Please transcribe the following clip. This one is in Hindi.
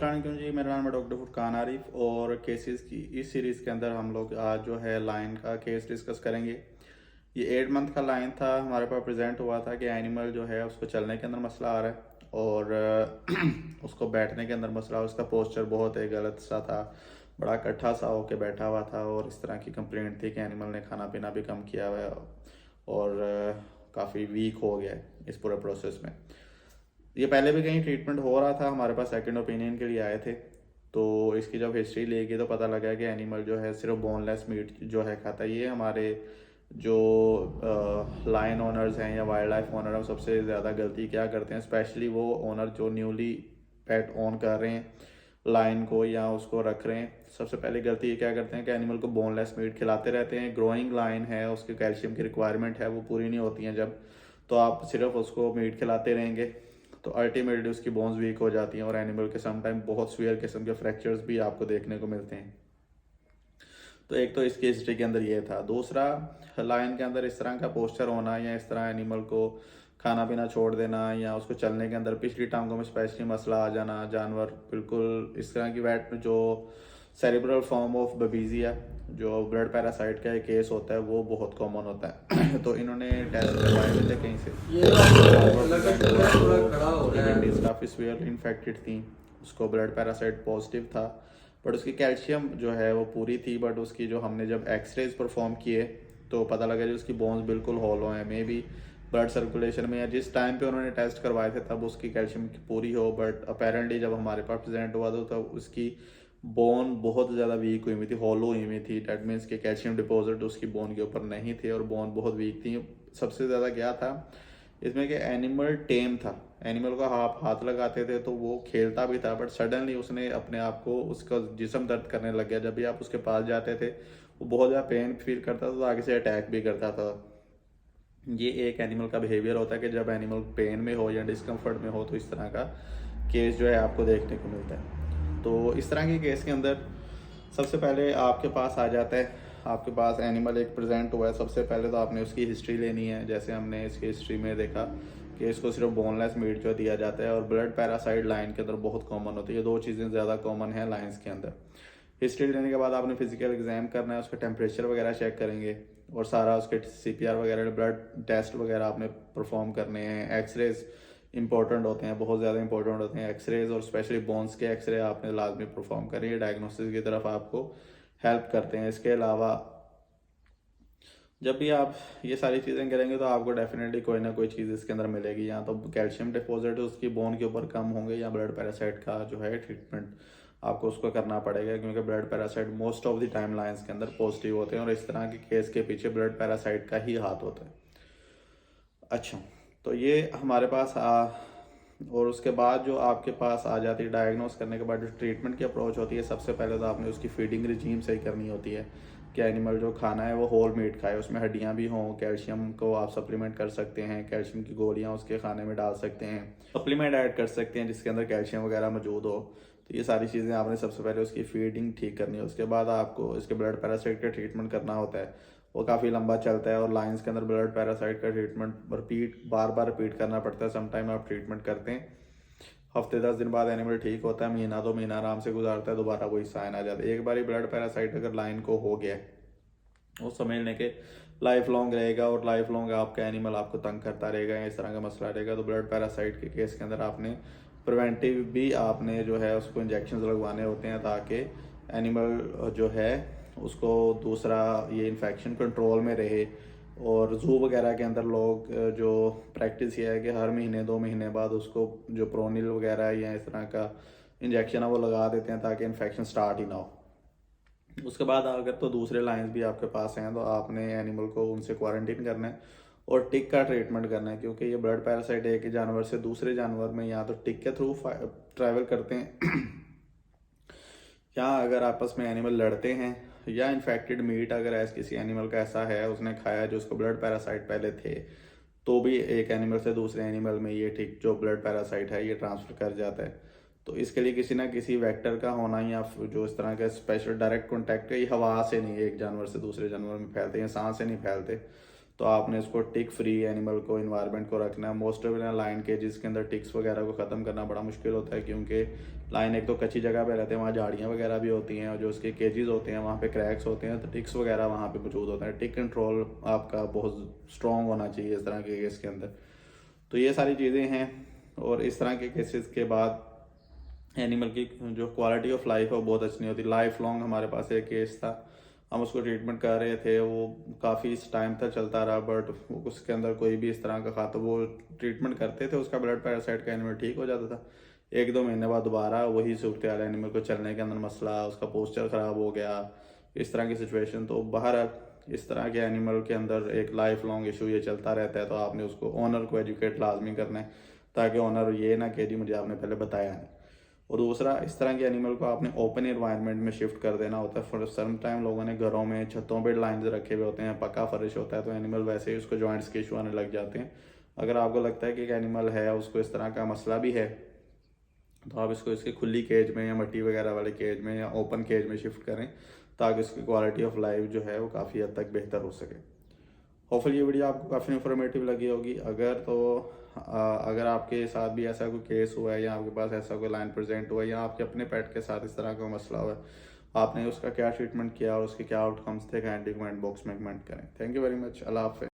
अस्सलामुअलैकुम जी, मेरा नाम है डॉक्टर फुरकान आरिफ और केसेस की इस सीरीज़ के अंदर हम लोग आज जो है लाइन का केस डिस्कस करेंगे। ये 8 मंथ का लाइन था, हमारे पास प्रेजेंट हुआ था कि एनिमल जो है उसको चलने के अंदर मसला आ रहा है और उसको बैठने के अंदर मसला, उसका पोस्चर बहुत ही गलत सा था, बड़ा कट्ठा सा होके बैठा हुआ था और इस तरह की कंप्लेंट थी कि एनिमल ने खाना पीना भी कम किया हुआ है और काफ़ी वीक हो गया है इस पूरे प्रोसेस में। ये पहले भी कहीं ट्रीटमेंट हो रहा था, हमारे पास सेकंड ओपिनियन के लिए आए थे। तो इसकी जब हिस्ट्री लेगी तो पता लगा कि एनिमल जो है सिर्फ बोनलेस मीट जो है खाता है। ये हमारे जो लाइन ओनर्स हैं या वाइल्ड लाइफ ओनर हैं, सबसे ज़्यादा गलती क्या करते हैं, स्पेशली वो ओनर जो न्यूली पेट ओन कर रहे हैं लाइन को या उसको रख रहे हैं। सबसे पहले गलती ये क्या करते हैं कि एनिमल को बोनलेस मीट खिलाते रहते हैं। ग्रोइंग लाइन है, उसकी कैल्शियम की रिक्वायरमेंट है, वो पूरी नहीं होती हैं जब, तो आप सिर्फ उसको मीट खिलाते रहेंगे तो अल्टीमेटली उसकी बोन्स वीक हो जाती हैं और एनिमल के समटाइम बहुत सीवियर किस्म के फ्रैक्चर्स भी आपको देखने को मिलते हैं। तो एक तो इसकी हिस्ट्री के अंदर ये था। दूसरा, लायन के अंदर इस तरह का पोस्चर होना या इस तरह एनिमल को खाना पीना छोड़ देना या उसको चलने के अंदर पिछली टांगों में स्पेशली मसला आ जाना, जानवर बिल्कुल इस तरह की वेट जो सेरिब्रल फॉर्म ऑफ बबीजिया जो ब्लड पैरासाइट का एक केस होता है वो बहुत कॉमन होता है। तो इन्होंने टेस्ट करवाए हुए थे कहीं से, काफ़ी सीवियर इन्फेक्टेड थी, उसको ब्लड पैरासाइट पॉजिटिव था, बट उसकी कैल्शियम जो है वो पूरी थी। बट उसकी जो हमने जब एक्सरेज परफॉर्म किए तो पता लगा जी उसकी बोन्स बिल्कुल हॉलो हैं। मे बी ब्लड सर्कुलेशन में या जिस टाइम पे उन्होंने टेस्ट करवाए थे तब उसकी कैल्शियम पूरी हो, बट अपेरेंटली जब हमारे पास प्रेजेंट हुआ तो तब उसकी बोन बहुत ज़्यादा वीक हुई हुई थी, हॉलो हुई हुई थी। डेट मीन्स के कैल्शियम डिपॉजिट उसकी बोन के ऊपर नहीं थे और बोन बहुत वीक थी। सबसे ज़्यादा क्या था इसमें कि एनिमल टेम था, एनिमल को आप हाथ लगाते थे तो वो खेलता भी था, बट सडनली उसने अपने आप को, उसका जिस्म दर्द करने लग गया। जब भी आप उसके पास जाते थे वो बहुत ज़्यादा पेन फील करता था तो आगे से अटैक भी करता था। ये एक एनिमल का बिहेवियर होता है कि जब एनिमल पेन में हो या डिस्कम्फर्ट में हो तो इस तरह का केस जो है आपको देखने को मिलता है। तो इस तरह के केस के अंदर सबसे पहले आपके पास आ जाता है, आपके पास एनिमल एक प्रेजेंट हुआ है, सबसे पहले तो आपने उसकी हिस्ट्री लेनी है। जैसे हमने इसकी हिस्ट्री में देखा कि इसको सिर्फ बोनलेस मीट जो दिया जाता है और ब्लड पैरासाइट लाइन के अंदर बहुत कॉमन होती है। ये दो चीज़ें ज़्यादा कॉमन है लाइन्स के अंदर। हिस्ट्री लेने के बाद आपने फिजिकल एग्जाम करना है, उसका टेम्परेचर वगैरह चेक करेंगे और सारा उसके CPR वगैरह ब्लड टेस्ट वगैरह आपने परफॉर्म करने हैं। एक्सरेज इंपॉर्टेंट होते हैं, बहुत ज़्यादा इंपॉर्टेंट होते हैं एक्सरेज, और स्पेशली बोन्स के एक्सरे आपने लाजमी परफॉर्म करें, डायग्नोसिस की तरफ आपको हेल्प करते हैं। इसके अलावा जब भी आप ये सारी चीज़ें करेंगे तो आपको डेफिनेटली कोई ना कोई चीज़ इसके अंदर मिलेगी, या तो कैल्शियम डिपॉजिट उसकी बोन के ऊपर कम होंगे या ब्लड पैरासाइट का जो है ट्रीटमेंट आपको उसको करना पड़ेगा, क्योंकि blood parasite most of the time lines के अंदर पॉजिटिव होते हैं और इस तरह के केस के पीछे ब्लड पैरासाइट का ही हाथ होता है। अच्छा, तो ये हमारे पास और उसके बाद जो आपके पास आ जाती है डायग्नोस करने के बाद जो ट्रीटमेंट की अप्रोच होती है, सबसे पहले तो आपने उसकी फीडिंग रिजीम सही करनी होती है कि एनिमल जो खाना है वो होल मीट खाए, उसमें हड्डियां भी हों। कैल्शियम को आप सप्लीमेंट कर सकते हैं, कैल्शियम की गोलियां उसके खाने में डाल सकते हैं, सप्लीमेंट ऐड कर सकते हैं जिसके अंदर कैल्शियम वगैरह मौजूद हो। तो ये सारी चीज़ें आपने सबसे पहले उसकी फीडिंग ठीक करनी है। उसके बाद आपको इसके ब्लड पैरासाइट का ट्रीटमेंट करना होता है, वो काफ़ी लंबा चलता है और लाइंस के अंदर ब्लड पैरासाइट का ट्रीटमेंट बार बार रिपीट करना पड़ता है। समटाइम आप ट्रीटमेंट करते हैं, हफ्ते 10 दिन बाद एनिमल ठीक होता है, महीना 2 महीना आराम से गुजारता है, दोबारा वही साइन आ जाता है। एक बार ब्लड पैरासाइट अगर लाइन को हो गया वो समझ लें कि लाइफ लॉन्ग रहेगा और लाइफ लॉन्ग आपका एनिमल आपको तंग करता रहेगा या इस तरह का मसला रहेगा। तो ब्लड पैरासाइट के केस के अंदर आपने प्रिवेंटिव भी आपने जो है उसको इंजेक्शन लगवाने होते हैं ताकि एनिमल जो है उसको दूसरा ये इन्फेक्शन कंट्रोल में रहे। और जू वगैरह के अंदर लोग जो प्रैक्टिस ये है कि हर महीने 2 महीने बाद उसको जो प्रोनिल वगैरह या इस तरह का इंजेक्शन है वो लगा देते हैं ताकि इन्फेक्शन स्टार्ट ही ना हो। उसके बाद अगर तो दूसरे लाइंस भी आपके पास हैं तो आपने एनिमल को उनसे क्वारंटीन करना है और टिक का ट्रीटमेंट करना है, क्योंकि ये ब्लड पैरासाइट एक ही जानवर से दूसरे जानवर में या तो टिक के थ्रू ट्रैवल करते हैं या अगर आपस में एनिमल लड़ते हैं या इन्फेक्टेड मीट अगर ऐसा किसी एनिमल का ऐसा है उसने खाया जो उसको ब्लड पैरासाइट पहले थे, तो भी एक एनिमल से दूसरे एनिमल में ये ठीक जो ब्लड पैरासाइट है ये ट्रांसफर कर जाता है। तो इसके लिए किसी ना किसी वेक्टर का होना या जो इस तरह का स्पेशल डायरेक्ट कॉन्टैक्ट है, ये हवा से नहीं एक जानवर से दूसरे जानवर में फैलते हैं, सांस से नहीं फैलते। तो आपने इसको टिक फ्री एनिमल को इन्वायरमेंट को रखना है। मोस्ट ऑफ लाइन केजेस के अंदर टिक्स वगैरह को ख़त्म करना बड़ा मुश्किल होता है, क्योंकि लाइन एक तो कच्ची जगह पे रहते हैं, वहाँ झाड़ियाँ वगैरह भी होती हैं, और जो उसके केजेस होते हैं वहाँ पे क्रैक्स होते हैं, तो टिक्स वगैरह वहाँ पे मौजूद होते हैं। टिक कंट्रोल आपका बहुत स्ट्रॉन्ग होना चाहिए इस तरह के केस के अंदर। तो ये सारी चीज़ें हैं। और इस तरह के केसेस के बाद एनिमल की जो क्वालिटी ऑफ लाइफ है वो बहुत अच्छी नहीं होती। लाइफ लॉन्ग हमारे पास एक केस था, हम उसको ट्रीटमेंट कर रहे थे, वो काफ़ी टाइम तक चलता रहा, बट उसके अंदर कोई भी इस तरह का खाता, वो ट्रीटमेंट करते थे, उसका ब्लड पैरासाइट का एनिमल ठीक हो जाता था। 1-2 महीने बाद दोबारा वही सूरत हाल, एनिमल को चलने के अंदर मसला, उसका पोस्चर ख़राब हो गया, इस तरह की सिचुएशन। तो बाहर इस तरह के एनिमल के अंदर एक लाइफ लॉन्ग इशू ये चलता रहता है, तो आपने उसको ओनर को एजुकेट लाजमी करना है, ताकि ओनर ये ना कहे जी मुझे आपने पहले बताया नहीं। और दूसरा, इस तरह के एनिमल को आपने ओपन एनवायरनमेंट में शिफ्ट कर देना होता है। फॉर सम टाइम लोगों ने घरों में छतों पे लाइन्स रखे हुए होते हैं, पक्का फर्श होता है, तो एनिमल वैसे ही उसको जॉइंट्स के इशू आने लग जाते हैं। अगर आपको लगता है कि एक एनिमल है उसको इस तरह का मसला भी है, तो आप इसको इसकी खुली केज में या मट्टी वगैरह वाले केज में या ओपन केज में शिफ्ट करें, ताकि इसकी क्वालिटी ऑफ लाइफ जो है वो काफ़ी हद तक बेहतर हो सके। होपफुली ये वीडियो आपको काफ़ी इन्फॉर्मेटिव लगी होगी। अगर आपके साथ भी ऐसा कोई केस हुआ है, या आपके पास ऐसा कोई लाइन प्रेजेंट हुआ है, या आपके अपने पेट के साथ इस तरह का मसला हुआ है, आपने उसका क्या ट्रीटमेंट किया और उसके क्या आउटकम्स थे, काइंडली कमेंट बॉक्स में कमेंट करें। Thank you very much. अल्लाह हाफ़िज़।